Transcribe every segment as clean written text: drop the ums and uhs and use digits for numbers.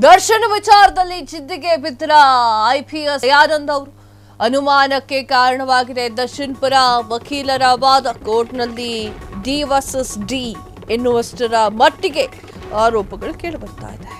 ದರ್ಶನ ವಿಚಾರದಲ್ಲಿ ಜಿದ್ದಿಗೆ ಬಿದ್ದರ ಐಪಿಎಸ್ ದಯಾನಂದ್ ಅವರು ಅನುಮಾನಕ್ಕೆ ಕಾರಣವಾಗಿದೆ. ದರ್ಶನ್ ಪರ ವಕೀಲರ ವಾದ ಕೋರ್ಟ್ನಲ್ಲಿ ಡಿ ವರ್ಸಸ್ ಡಿ ಎನ್ನುವಷ್ಟರ ಮಟ್ಟಿಗೆ ಆರೋಪಗಳು ಕೇಳಿಬರ್ತಾ ಇದೆ.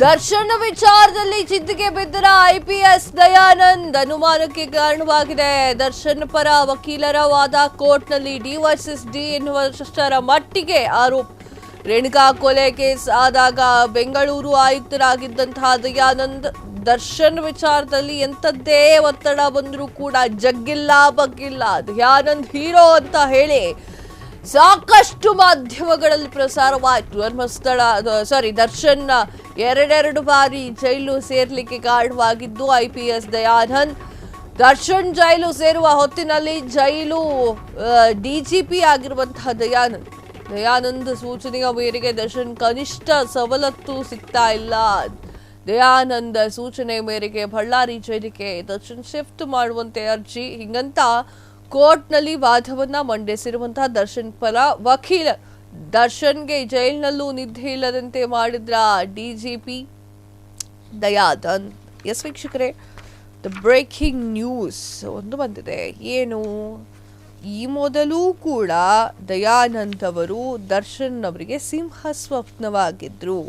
ದರ್ಶನ ವಿಚಾರದಲ್ಲಿ ಜಿದ್ದಿಗೆ ಬಿದ್ದರ ಐಪಿಎಸ್ ದಯಾನಂದ್ ಅನುಮಾನಕ್ಕೆ ಕಾರಣವಾಗಿದೆ. ದರ್ಶನ್ ಪರ ವಕೀಲರ ವಾದ ಕೋರ್ಟ್ನಲ್ಲಿ ಡಿ ವರ್ಸಸ್ ಡಿ ಎನ್ನುವಷ್ಟರ ಮಟ್ಟಿಗೆ ಆರೋಪ. ರೇಣುಕಾ ಕೊಲೆ ಕೇಸ್ ಆದಾಗ ಬೆಂಗಳೂರು ಆಯುಕ್ತರಾಗಿದ್ದಂತಹ ದಯಾನಂದ್ ದರ್ಶನ್ ವಿಚಾರದಲ್ಲಿ ಎಂಥದ್ದೇ ಒತ್ತಡ ಬಂದರೂ ಕೂಡ ಜಗ್ಗಿಲ್ಲ ಬಗ್ಗಿಲ್ಲ, ದಯಾನಂದ್ ಹೀರೋ ಅಂತ ಹೇಳಿ ಸಾಕಷ್ಟು ಮಾಧ್ಯಮಗಳಲ್ಲಿ ಪ್ರಸಾರವಾಯಿತು. ದರ್ಶನ್ ಎರಡೆರಡು ಬಾರಿ ಜೈಲು ಸೇರ್ಲಿಕ್ಕೆ ಕಾರಣವಾಗಿದ್ದು ಐಪಿಎಸ್ ದಯಾನಂದ್. ದರ್ಶನ್ ಜೈಲು ಸೇರುವ ಹೊತ್ತಿನಲ್ಲಿ ಜೈಲು ಡಿಜಿಪಿ ಆಗಿರುವಂತಹ ದಯಾನಂದ್ ಸೂಚನೆಯ ಮೇರೆಗೆ ದರ್ಶನ್ ಕನಿಷ್ಠ ಸವಲತ್ತು ಸಿಗ್ತಾ ಇಲ್ಲ. ದಯಾನಂದ್ ಸೂಚನೆ ಮೇರೆಗೆ ಬಳ್ಳಾರಿ ಜೈಲಿಗೆ ದರ್ಶನ್ ಶಿಫ್ಟ್ ಮಾಡುವಂತೆ ಅರ್ಜಿ, ಹಿಂಗಂತ ಕೋರ್ಟ್ನಲ್ಲಿ ವಾದವನ್ನ ಮಂಡಿಸಿರುವಂತಹ ದರ್ಶನ್ ಪರ ವಕೀಲ. ದರ್ಶನ್ಗೆ ಜೈಲಿನಲ್ಲೂ ನಿದ್ದೆ ಇಲ್ಲದಂತೆ ಮಾಡಿದ್ರ ಡಿಜಿಪಿ ದಯಾನಂದ್. ಎಸ್ ವೀಕ್ಷಕರೇ, ದ ಬ್ರೇಕಿಂಗ್ ನ್ಯೂಸ್ ಒಂದು ಬಂದಿದೆ. ಏನು, ಈ ಮೊದಲು ಕೂಡ ದಯಾನಂದ್ ಅವರು ದರ್ಶನ್ ಅವರಿಗೆ ಸಿಂಹ ಸ್ವಪ್ನವಾಗಿದ್ರು.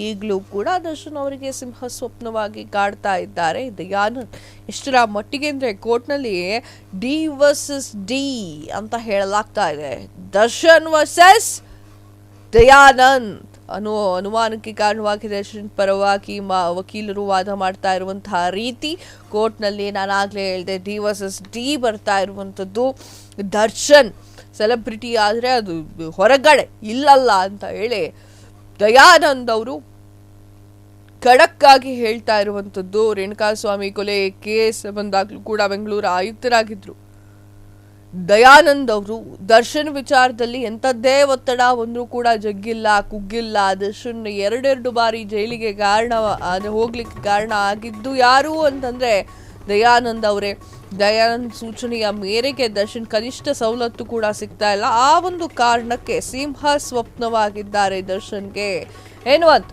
ಈಗಲೂ ಕೂಡ ದರ್ಶನ್ ಅವರಿಗೆ ಸಿಂಹ ಸ್ವಪ್ನವಾಗಿ ಕಾಡ್ತಾ ಇದ್ದಾರೆ ದಯಾನಂದ್. ಎಷ್ಟರ ಮಟ್ಟಿಗೆ ಅಂದರೆ ಕೋರ್ಟ್ನಲ್ಲಿ ಡಿ ವರ್ಸಸ್ ಡಿ ಅಂತ ಹೇಳಲಾಗ್ತಾ ಇದೆ. ದರ್ಶನ್ ವರ್ಸಸ್ ದಯಾನಂದ್ ಅನುಮಾನಕ್ಕೆ ಕಾರಣವಾಗಿದೆ. ದರ್ಶನ್ ಪರವಾಗಿ ವಕೀಲರು ವಾದ ಮಾಡ್ತಾ ಇರುವಂತಹ ರೀತಿ ಕೋರ್ಟ್ನಲ್ಲಿ ನಾನಾಗಲೇ ಹೇಳಿದೆ, ಡಿ ವರ್ಸಸ್ ಡಿ ಬರ್ತಾ ಇರುವಂಥದ್ದು. ದರ್ಶನ್ ಸೆಲೆಬ್ರಿಟಿ ಆದರೆ ಅದು ಹೊರಗಡೆ ಇಲ್ಲಲ್ಲ ಅಂತ ಹೇಳಿ ದಯಾನಂದ್ ಅವರು ಖಡಕ್ ಆಗಿ ಹೇಳ್ತಾ ಇರುವಂಥದ್ದು. ರೇಣುಕಾಸ್ವಾಮಿ ಕೊಲೆ ಕೇಸ್ ಬಂದಾಗಲೂ ಕೂಡ ಬೆಂಗಳೂರು ಆಯುಕ್ತರಾಗಿದ್ರು ದಯಾನಂದ್ ಅವರು. ದರ್ಶನ್ ವಿಚಾರದಲ್ಲಿ ಎಂಥದ್ದೇ ಒತ್ತಡ ಬಂದರೂ ಕೂಡ ಜಗ್ಗಿಲ್ಲ ಕುಗ್ಗಿಲ್ಲ. ದರ್ಶನ್ ಎರಡೆರಡು ಬಾರಿ ಜೈಲಿಗೆ ಹೋಗ್ಲಿಕ್ಕೆ ಕಾರಣ ಆಗಿದ್ದು ಯಾರು ಅಂತಂದ್ರೆ ದಯಾನಂದ್ ಅವರೇ. ದಯಾನಂದ್ ಸೂಚನೆಯ ಮೇರೆಗೆ ದರ್ಶನ್ ಕನಿಷ್ಠ ಸವಲತ್ತು ಕೂಡ ಸಿಗ್ತಾ ಇಲ್ಲ. ಆ ಒಂದು ಕಾರಣಕ್ಕೆ ಸಿಂಹ ಸ್ವಪ್ನವಾಗಿದ್ದಾರೆ ದರ್ಶನ್ಗೆ ಎನ್ನುವಂತ.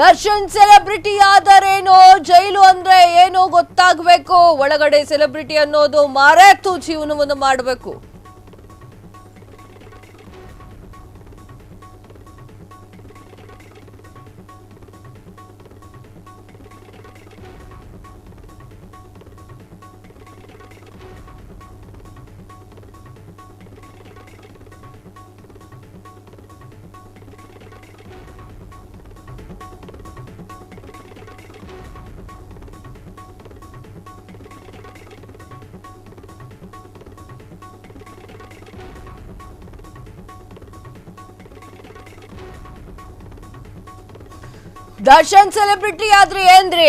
ದರ್ಶನ್ ಸೆಲೆಬ್ರಿಟಿ ಆದರೇನೋ, ಜೈಲು ಅಂದ್ರೆ ಏನೋ ಗೊತ್ತಾಗಬೇಕು. ಒಳಗಡೆ ಸೆಲೆಬ್ರಿಟಿ ಅನ್ನೋದು ಮರೆತು ಜೀವನವನ್ನು ಮಾಡಬೇಕು. ದರ್ಶನ್ ಸೆಲೆಬ್ರಿಟಿ ಆದ್ರೆ ಏನ್ರಿ,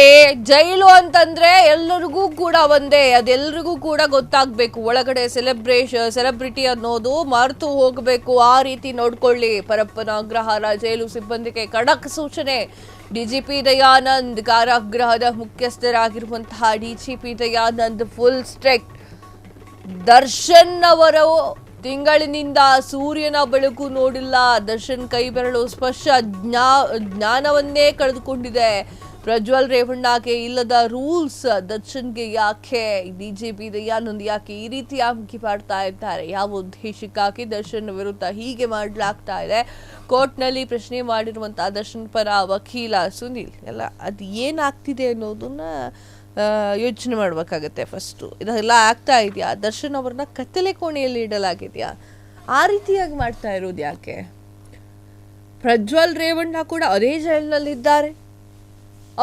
ಜೈಲು ಅಂತಂದ್ರೆ ಎಲ್ಲರಿಗೂ ಕೂಡ ಒಂದೇ, ಅದೆಲ್ಲರಿಗೂ ಕೂಡ ಗೊತ್ತಾಗ್ಬೇಕು. ಒಳಗಡೆ ಸೆಲೆಬ್ರಿಟಿ ಅನ್ನೋದು ಮರೆತು ಹೋಗಬೇಕು. ಆ ರೀತಿ ನೋಡ್ಕೊಳ್ಳಿ. ಪರಪ್ಪನ ಅಗ್ರಹಾರ ಜೈಲು ಸಿಬ್ಬಂದಿಗೆ ಖಡಕ್ ಸೂಚನೆ. ಡಿಜಿಪಿ ದಯಾನಂದ್, ಕಾರಾಗೃಹದ ಮುಖ್ಯಸ್ಥರಾಗಿರುವಂತಹ DGP Dayanand full strict. Darshan ಅವರು ತಿಂಗಳಿನಿಂದ ಸೂರ್ಯನ ಬೆಳಕು ನೋಡಿಲ್ಲ. ದರ್ಶನ್ ಕೈ ಬೆರಳು ಸ್ಪರ್ಶ ಜ್ಞಾನವನ್ನೇ ಕಳೆದುಕೊಂಡಿದೆ. ಪ್ರಜ್ವಲ್ ರೇವಣ್ಣಗೆ ಇಲ್ಲದ ರೂಲ್ಸ್ ದರ್ಶನ್ಗೆ ಯಾಕೆ? ಡಿಜಿಪಿ ದಯಾನಂದ್ ಯಾಕೆ ಈ ರೀತಿ ಆಂಕಿ ಮಾಡ್ತಾ ಇದ್ದಾರೆ? ಯಾವ ಉದ್ದೇಶಕ್ಕಾಗಿ ದರ್ಶನ್ ವಿರುದ್ಧ ಹೀಗೆ ಮಾಡಲಾಗ್ತಾ ಇದೆ? ಕೋರ್ಟ್ನಲ್ಲಿ ಪ್ರಶ್ನೆ ಮಾಡಿರುವಂತಹ ದರ್ಶನ್ ಪರ ವಕೀಲ ಸುನಿಲ್ ಎಲ್ಲ ಅದು ಏನಾಗ್ತಿದೆ ಅನ್ನೋದನ್ನ ಯೋಚನೆ ಮಾಡಬೇಕಾಗತ್ತೆ ಫಸ್ಟು. ಇದೆಲ್ಲ ಆಗ್ತಾ ಇದೆಯಾ? ದರ್ಶನ್ ಅವ್ರನ್ನ ಕತ್ತಲೆ ಕೋಣೆಯಲ್ಲಿ ಇಡಲಾಗಿದೆಯಾ? ಆ ರೀತಿಯಾಗಿ ಮಾಡ್ತಾ ಇರೋದು ಯಾಕೆ? ಪ್ರಜ್ವಲ್ ರೇವಣ್ಣ ಕೂಡ ಅದೇ ಜೈಲಿನಲ್ಲಿದ್ದಾರೆ.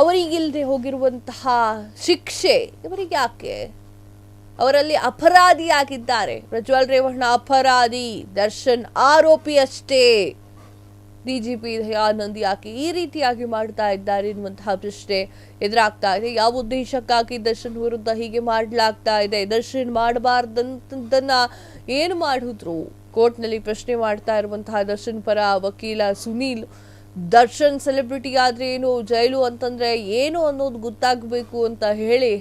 ಅವರಿಗಿಲ್ಲದೆ ಹೋಗಿರುವಂತಹ ಶಿಕ್ಷೆ ಇವರಿಗೆ ಯಾಕೆ? ಅವರಲ್ಲಿ ಅಪರಾಧಿಯಾಗಿದ್ದಾರೆ. ಪ್ರಜ್ವಲ್ ರೇವಣ್ಣ ಅಪರಾಧಿ, ದರ್ಶನ್ ಆರೋಪಿ ಅಷ್ಟೇ. DGP ದಯಾನಂದ್ ಯಾಕೆ ಈ ರೀತಿಯಾಗಿ ಮಾಡ್ತಾ ಇದ್ದಾರೆ ಎನ್ನುವಂತಹ ಪ್ರಶ್ನೆ ಎದುರಾಗ್ತಾ ಇದೆ. ಯಾವ ಉದ್ದೇಶಕ್ಕಾಗಿ ದರ್ಶನ್ ವಿರುದ್ಧ ಹೀಗೆ ಮಾಡಲಾಗ್ತಾ ಇದೆ? ದರ್ಶನ್ ಮಾಡಬಾರ್ದಂತದನ್ನ ಏನು ಮಾಡಿದ್ರು? ಕೋರ್ಟ್ನಲ್ಲಿ ಪ್ರಶ್ನೆ ಮಾಡ್ತಾ ಇರುವಂತಹ ದರ್ಶನ್ ಪರ ವಕೀಲ ಸುನೀಲ್, ದರ್ಶನ್ ಸೆಲೆಬ್ರಿಟಿ ಆದ್ರೆ ಏನು, ಜೈಲು ಅಂತಂದ್ರೆ ಏನು ಅನ್ನೋದು ಗೊತ್ತಾಗಬೇಕು ಅಂತ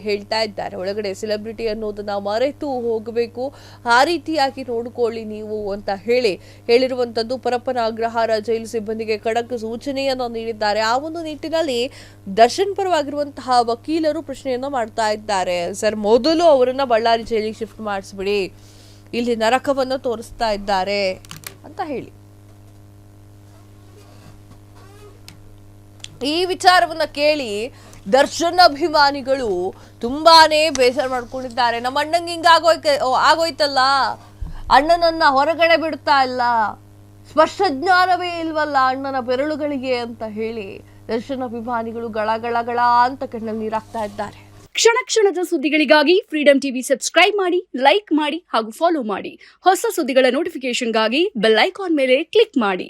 ಹೇಳ್ತಾ ಇದ್ದಾರೆ. ಒಳಗಡೆ ಸೆಲೆಬ್ರಿಟಿ ಅನ್ನೋದನ್ನ ಮರೆತು ಹೋಗಬೇಕು, ಆ ರೀತಿಯಾಗಿ ನೋಡ್ಕೊಳ್ಳಿ ನೀವು ಅಂತ ಹೇಳಿರುವಂತದ್ದು. ಪರಪ್ಪನ ಅಗ್ರಹಾರ ಜೈಲು ಸಿಬ್ಬಂದಿಗೆ ಖಡಕ್ ಸೂಚನೆಯನ್ನು ನೀಡಿದ್ದಾರೆ. ಆ ಒಂದು ನಿಟ್ಟಿನಲ್ಲಿ ದರ್ಶನ್ ಪರವಾಗಿರುವಂತಹ ವಕೀಲರು ಪ್ರಶ್ನೆಯನ್ನ ಮಾಡ್ತಾ ಇದ್ದಾರೆ. ಸರ್, ಮೊದಲು ಅವರನ್ನ ಬಳ್ಳಾರಿ ಜೈಲಿಗೆ ಶಿಫ್ಟ್ ಮಾಡಿಸ್ಬಿಡಿ, ಇಲ್ಲಿ ನರಕವನ್ನು ತೋರಿಸ್ತಾ ಇದ್ದಾರೆ ಅಂತ ಹೇಳಿ ಈ ವಿಚಾರವನ್ನ ಕೇಳಿ ದರ್ಶನ್ ಅಭಿಮಾನಿಗಳು ತುಂಬಾನೇ ಬೇಸರ ಮಾಡ್ಕೊಂಡಿದ್ದಾರೆ. ನಮ್ಮ ಅಣ್ಣಂಗೆ ಹಿಂಗ ಆಗೋಯ್ತಲ್ಲ, ಅಣ್ಣನನ್ನ ಹೊರಗಡೆ ಬಿಡ್ತಾ ಇಲ್ಲ, ಸ್ಪರ್ಶ ಜ್ಞಾನವೇ ಇಲ್ವಲ್ಲ ಅಣ್ಣನ ಬೆರಳುಗಳಿಗೆ ಅಂತ ಹೇಳಿ ದರ್ಶನ್ ಅಭಿಮಾನಿಗಳು ಗಳ ಅಂತ ಕಣ್ಣಲ್ಲಿ ನೀರಾಗ್ತಾ ಇದ್ದಾರೆ. ಕ್ಷಣ ಕ್ಷಣದ ಸುದ್ದಿಗಳಿಗಾಗಿ ಫ್ರೀಡಂ ಟಿವಿ ಸಬ್ಸ್ಕ್ರೈಬ್ ಮಾಡಿ, ಲೈಕ್ ಮಾಡಿ ಹಾಗೂ ಫಾಲೋ ಮಾಡಿ. ಹೊಸ ಸುದ್ದಿಗಳ ನೋಟಿಫಿಕೇಶನ್ಗಾಗಿ ಬೆಲ್ ಐಕಾನ್ ಮೇಲೆ ಕ್ಲಿಕ್ ಮಾಡಿ.